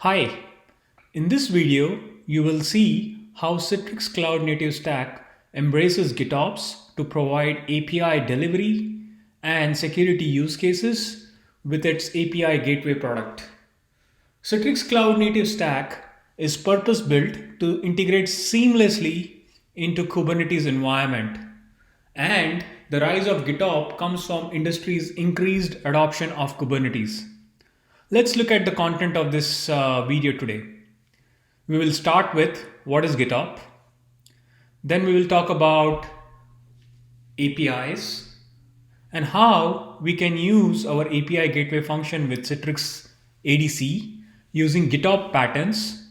Hi, in this video, you will see how Citrix Cloud Native Stack embraces GitOps to provide API delivery and security use cases with its API Gateway product. Citrix Cloud Native Stack is purpose-built to integrate seamlessly into Kubernetes environment, and the rise of GitOps comes from industry's increased adoption of Kubernetes. Let's look at the content of this video today. We will start with what is GitOps. Then we will talk about APIs and how we can use our API gateway function with Citrix ADC using GitOps patterns,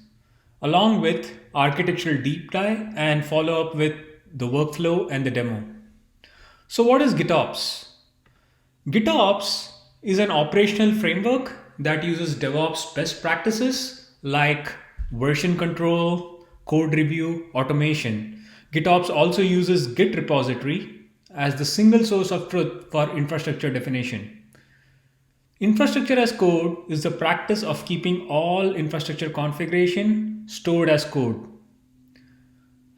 along with architectural deep dive, and follow up with the workflow and the demo. So what is GitOps? GitOps is an operational framework that uses DevOps best practices like version control, code review, automation. GitOps also uses Git repository as the single source of truth for infrastructure definition. Infrastructure as code is the practice of keeping all infrastructure configuration stored as code.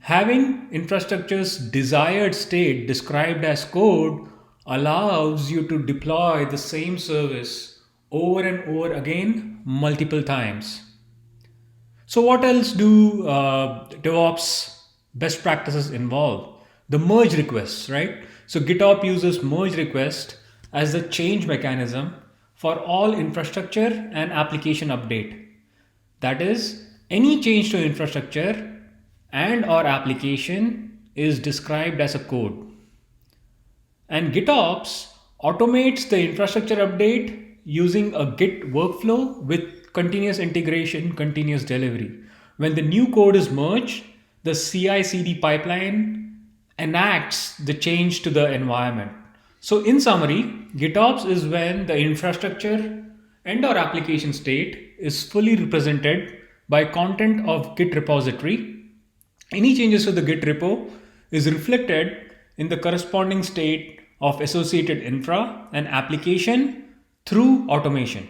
Having infrastructure's desired state described as code allows you to deploy the same service over and over again multiple times. So what else do DevOps best practices involve? The merge requests, right? So GitOps uses merge request as the change mechanism for all infrastructure and application update. That is, any change to infrastructure and or application is described as a code. And GitOps automates the infrastructure update using a Git workflow with continuous integration, continuous delivery. When the new code is merged, the CI/CD pipeline enacts the change to the environment. So in summary, GitOps is when the infrastructure and or application state is fully represented by content of Git repository. Any changes to the Git repo is reflected in the corresponding state of associated infra and application through automation.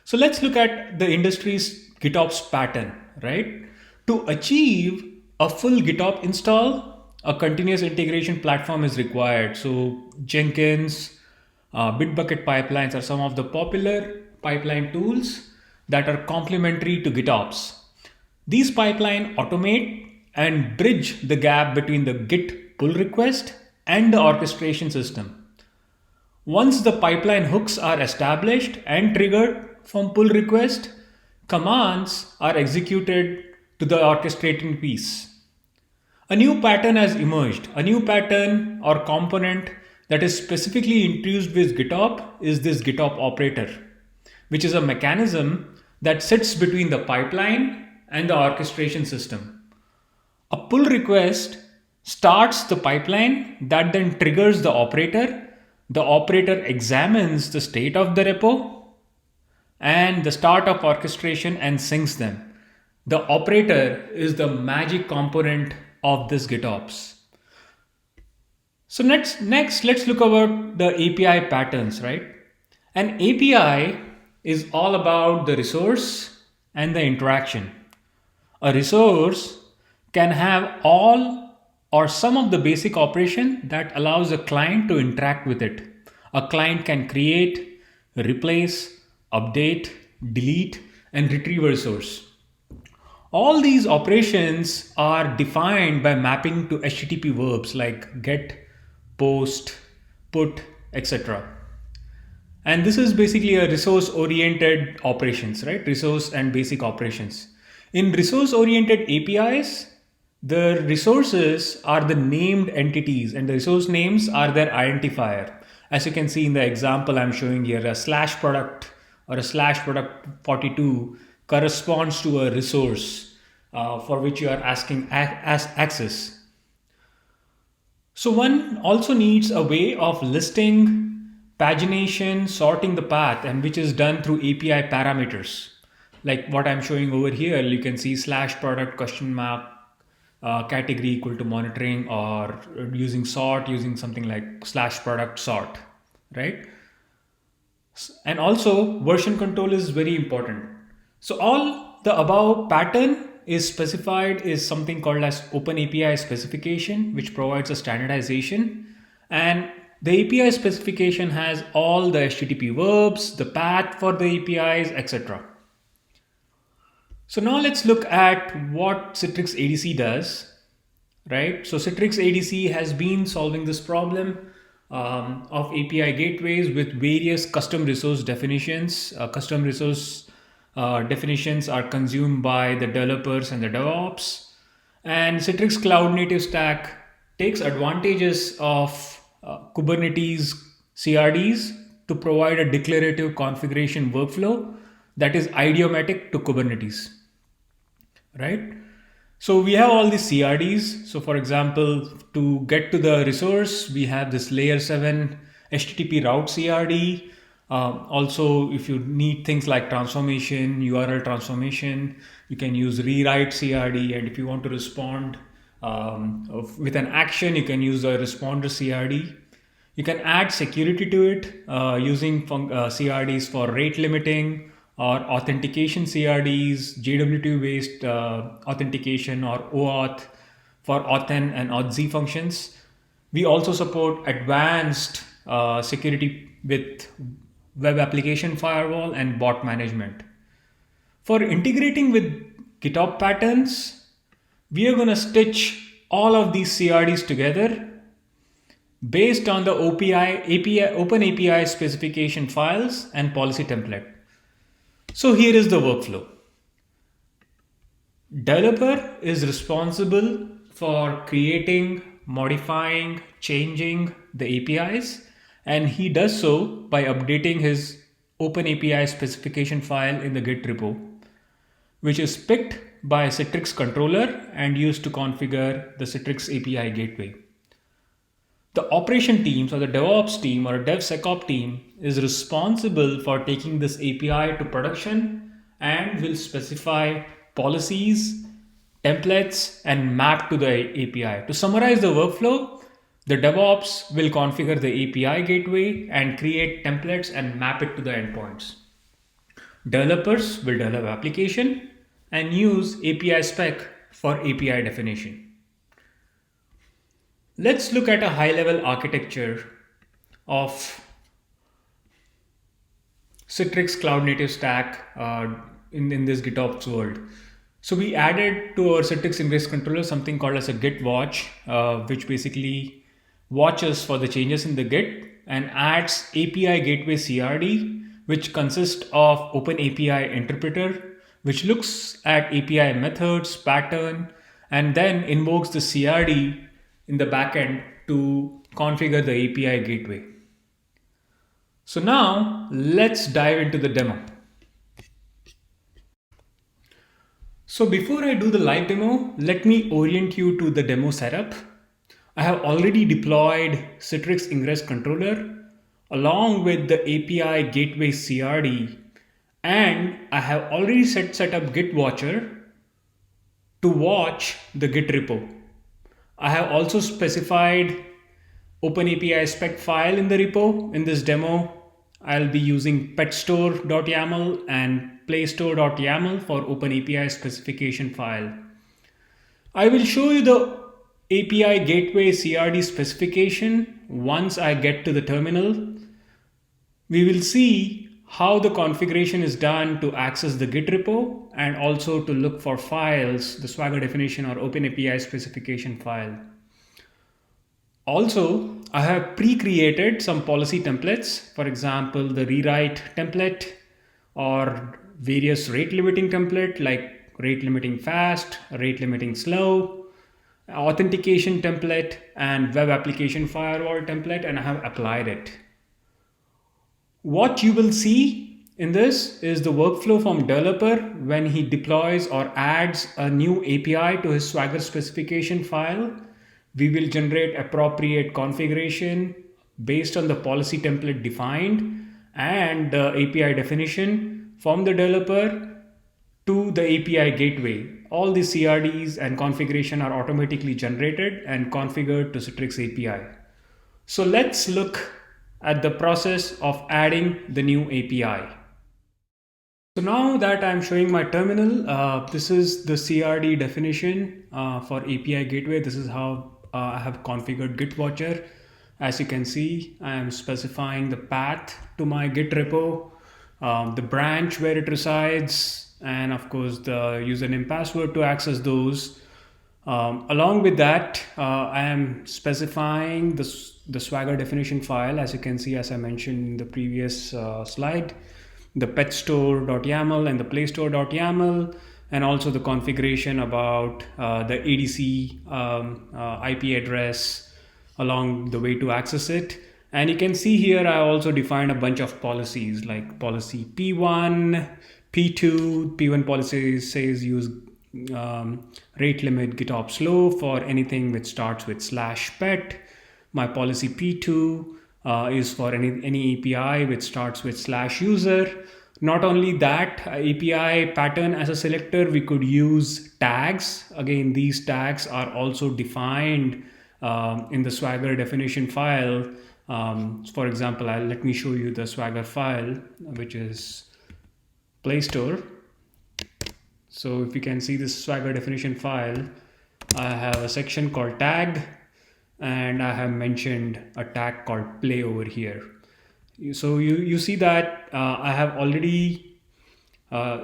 So let's look at the industry's GitOps pattern, right? To achieve a full GitOps install, a continuous integration platform is required. So Jenkins, Bitbucket pipelines are some of the popular pipeline tools that are complementary to GitOps. These pipelines automate and bridge the gap between the Git pull request and the orchestration system. Once the pipeline hooks are established and triggered from pull request, commands are executed to the orchestrating piece. A new pattern has emerged. A new pattern or component that is specifically introduced with Gitop is this Gitop Operator, which is a mechanism that sits between the pipeline and the orchestration system. A pull request starts the pipeline that then triggers the operator. The operator examines the state of the repo and the start of orchestration and syncs them. The operator is the magic component of this GitOps. So next let's look about the API patterns, right? An API is all about the resource and the interaction. A resource can have all or some of the basic operation that allows a client to interact with it. A client can create, replace, update, delete, and retrieve a resource. All these operations are defined by mapping to HTTP verbs like get, post, put, etc. And this is basically a resource-oriented operations, right? Resource and basic operations. In resource-oriented APIs, the resources are the named entities and the resource names are their identifier. As you can see in the example I'm showing here, a slash product or a slash product 42 corresponds to a resource for which you are asking access. So one also needs a way of listing, pagination, sorting the path, and which is done through API parameters. Like what I'm showing over here, you can see slash product question mark category equal to monitoring, or using sort, using something like slash product sort, right? And also version control is very important. So all the above pattern is specified is something called as Open API specification, which provides a standardization. And the API specification has all the HTTP verbs, the path for the APIs, etc. So now let's look at what Citrix ADC does, right? So Citrix ADC has been solving this problem of API gateways with various custom resource definitions. Custom resource definitions are consumed by the developers and the DevOps. And Citrix Cloud Native Stack takes advantages of Kubernetes CRDs to provide a declarative configuration workflow that is idiomatic to Kubernetes, right? So we have all these CRDs. So for example, to get to the resource, we have this layer 7 HTTP route CRD. Also, if you need things like transformation, URL transformation, you can use rewrite CRD. And if you want to respond with an action, you can use a responder CRD. You can add security to it using CRDs for rate limiting or authentication CRDs, JWT based authentication or OAuth for authn and authz functions. We also support advanced security with web application firewall and bot management. For integrating with GitOps patterns, we are going to stitch all of these CRDs together based on the Open API specification files and policy template. So here is the workflow. Developer is responsible for creating, modifying, changing the APIs, and he does so by updating his Open API specification file in the Git repo, which is picked by Citrix controller and used to configure the Citrix API Gateway. The operation teams or the DevOps team or a DevSecOps team is responsible for taking this API to production and will specify policies, templates, and map to the API. To summarize the workflow, the DevOps will configure the API gateway and create templates and map it to the endpoints. Developers will develop application and use API spec for API definition. Let's look at a high-level architecture of Citrix Cloud Native Stack in this GitOps world. So we added to our Citrix Ingress controller something called as a Git watch, which basically watches for the changes in the Git and adds API Gateway CRD, which consists of Open API Interpreter, which looks at API methods, pattern, and then invokes the CRD in the backend to configure the API gateway. So now let's dive into the demo. So before I do the live demo, let me orient you to the demo setup. I have already deployed Citrix Ingress controller along with the API gateway CRD, and I have already set up Git watcher to watch the Git repo. I have also specified OpenAPI spec file in the repo. In this demo, I'll be using petstore.yaml and playstore.yaml for OpenAPI specification file. I will show you the API Gateway CRD specification once I get to the terminal. We will see how the configuration is done to access the Git repo and also to look for files, the Swagger definition or OpenAPI specification file. Also, I have pre-created some policy templates, for example, the rewrite template or various rate limiting template like rate limiting fast, rate limiting slow, authentication template, and web application firewall template, and I have applied it. What you will see in this is the workflow from developer when he deploys or adds a new API to his Swagger specification file. We will generate appropriate configuration based on the policy template defined and the API definition from the developer to the API gateway. All the CRDs and configuration are automatically generated and configured to Citrix API. So let's look at the process of adding the new API. So now that I'm showing my terminal, this is the CRD definition for API Gateway. This is how I have configured Git Watcher. As you can see, I am specifying the path to my Git repo, the branch where it resides, and of course the username password to access those. Along with that, I am specifying the Swagger definition file, as you can see, as I mentioned in the previous slide, the petstore.yaml and the playstore.yaml, and also the configuration about the ADC IP address along the way to access it. And you can see here I also defined a bunch of policies like policy P1, P2. P1 policy says use rate limit GitOps low for anything which starts with /pet. My policy P2 is for any API which starts with /user. Not only that, API pattern as a selector, we could use tags. Again, these tags are also defined in the Swagger definition file. For example, let me show you the Swagger file, which is Play Store. So if you can see this Swagger definition file, I have a section called tag, and I have mentioned a tag called play over here. So you see that I have already,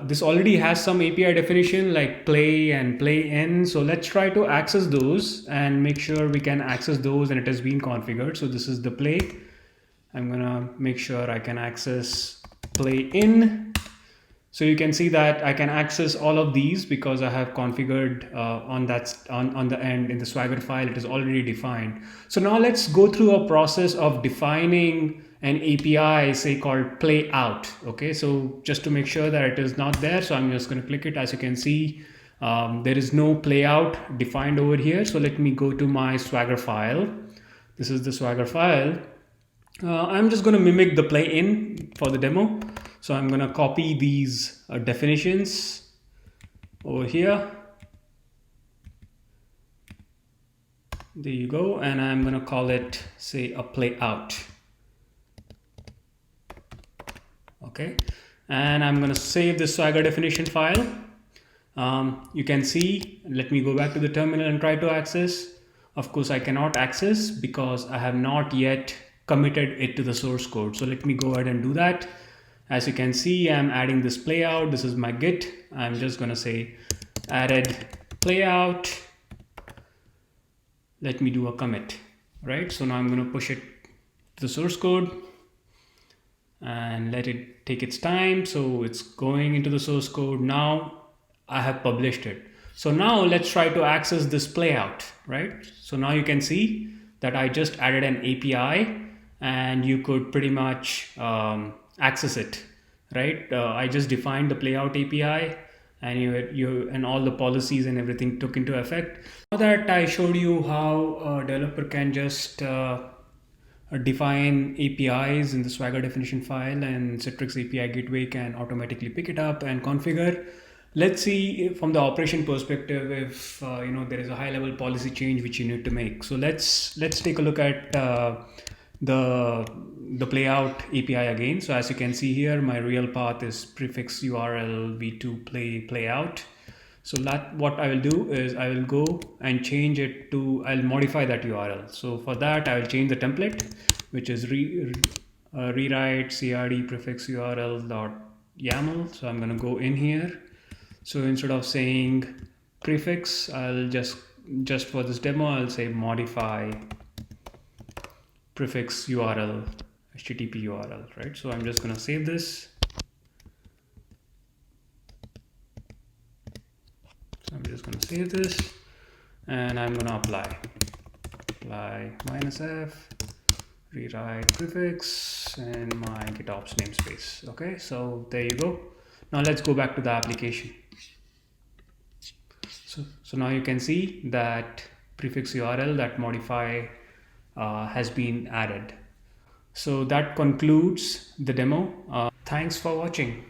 this already has some API definition like play and play in. So let's try to access those and make sure we can access those and it has been configured. So this is the play. I'm gonna make sure I can access play in. So you can see that I can access all of these because I have configured on the end in the Swagger file, it is already defined. So now let's go through a process of defining an API, say called play out. Okay, so just to make sure that it is not there, so I'm just going to click it. As you can see, there is no play out defined over here. So let me go to my Swagger file. This is the Swagger file. I'm just going to mimic the play in for the demo. So I'm going to copy these definitions over here. There you go. And I'm going to call it, say, a play out. Okay. And I'm going to save the Swagger definition file. You can see, let me go back to the terminal and try to access. Of course, I cannot access because I have not yet committed it to the source code. So let me go ahead and do that. As you can see, I'm adding this playout. This is my Git. I'm just going to say added playout. Let me do a commit, right? So now I'm going to push it to the source code and let it take its time. So it's going into the source code. Now I have published it. So now let's try to access this playout, right? So now you can see that I just added an API and you could pretty much access it, right? I just defined the playout API and you and all the policies and everything took into effect. Now that I showed you how a developer can just define APIs in the Swagger definition file and Citrix API Gateway can automatically pick it up and configure. Let's see from the operation perspective if there is a high level policy change which you need to make. So let's take a look at the playout API again. So as you can see here, my real path is prefix URL v2 playout. So what I will do is I will go and change it to, I'll modify that URL. So for that, I will change the template, which is rewrite crd prefix URL dot YAML. So I'm going to go in here. So instead of saying prefix, I'll just for this demo, I'll say modify prefix URL, HTTP URL, right? So I'm just going to save this. So I'm just going to save this and I'm going to apply -f, rewrite prefix and my GitOps namespace. Okay, so there you go. Now let's go back to the application. So now you can see that prefix URL, that modify has been added. So that concludes the demo. Thanks for watching.